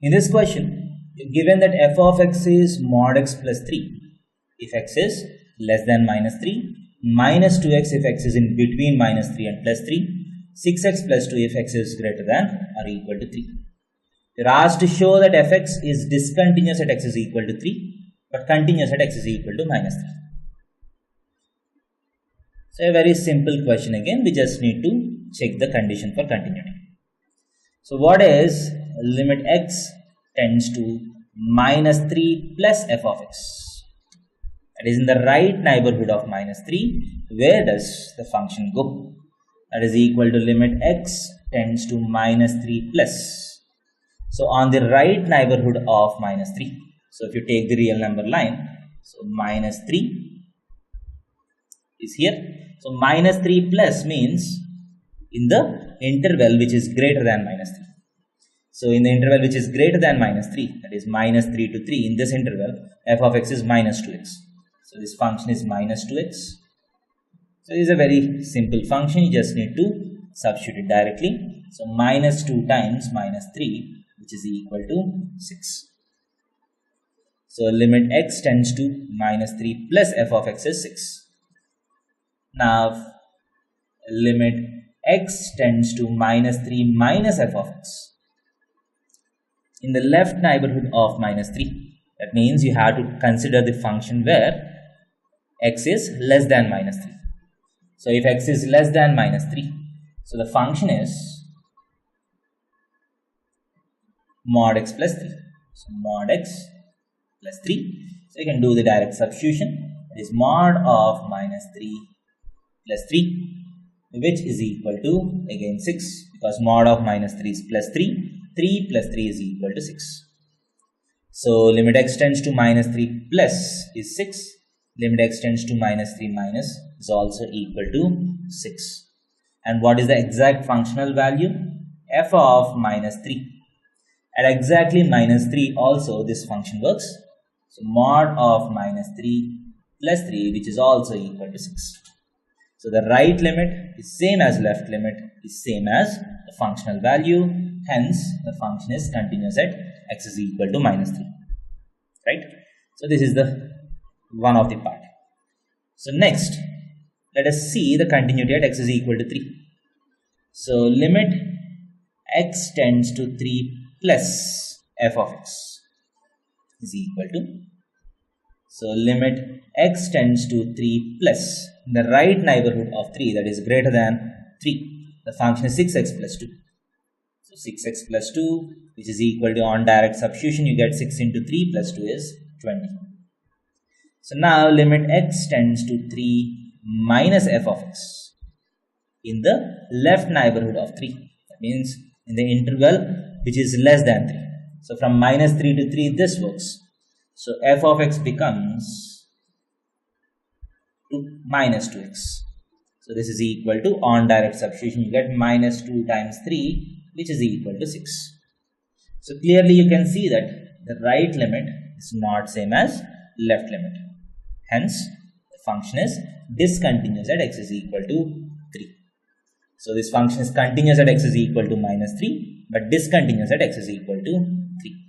In this question, given that f of x is mod x plus 3 if x is less than minus 3, minus 2x if x is in between minus 3 and plus 3, 6x plus 2 if x is greater than or equal to 3. We are asked to show that fx is discontinuous at x is equal to 3 but continuous at x is equal to minus 3. So a very simple question again, we just need to check the condition for continuity. So what is limit x tends to minus 3 plus f of x? That is in the right neighborhood of minus 3. Where does the function go? That is equal to limit x tends to minus 3 plus. So on the right neighborhood of minus 3. So if you take the real number line, so minus 3 is here. So minus 3 plus means in the interval which is greater than minus 3. So in the interval which is greater than minus 3, that is minus 3 to 3, in this interval, f of x is minus 2x. So this function is minus 2x. So it is a very simple function, you just need to substitute it directly. So minus 2 times minus 3, which is equal to 6. So limit x tends to minus 3 plus f of x is 6. Now limit x tends to minus 3 minus f of x. In the left neighborhood of minus 3. That means you have to consider the function where x is less than minus 3. So if x is less than minus 3, so the function is mod x plus 3. So mod x plus 3. So you can do the direct substitution. It is mod of minus 3 plus 3, which is equal to again 6, because mod of minus 3 is plus 3. 3 plus 3 is equal to 6. So limit x tends to minus 3 plus is 6. Limit x tends to minus 3 minus is also equal to 6. And what is the exact functional value? F of minus 3. At exactly minus 3 also this function works. So mod of minus 3 plus 3, which is also equal to 6. So the right limit is same as left limit is same as the functional value. Hence, the function is continuous at x is equal to minus 3. Right? So this is the one of the part. So next, let us see the continuity at x is equal to 3. So limit x tends to 3 plus f of x is equal to. So limit x tends to 3 plus in the right neighborhood of 3, that is greater than 3. The function is 6x plus 2. So 6x plus 2, which is equal to, on direct substitution, you get 6 into 3 plus 2 is 20. So now limit x tends to 3 minus f of x in the left neighborhood of 3. That means in the interval which is less than 3. So from minus 3 to 3 this works. So f of x becomes minus 2x. So this is equal to, on direct substitution, you get minus 2 times 3, which is equal to 6. So clearly you can see that the right limit is not same as left limit. Hence, the function is discontinuous at x is equal to 3. So this function is continuous at x is equal to minus 3, but discontinuous at x is equal to 3.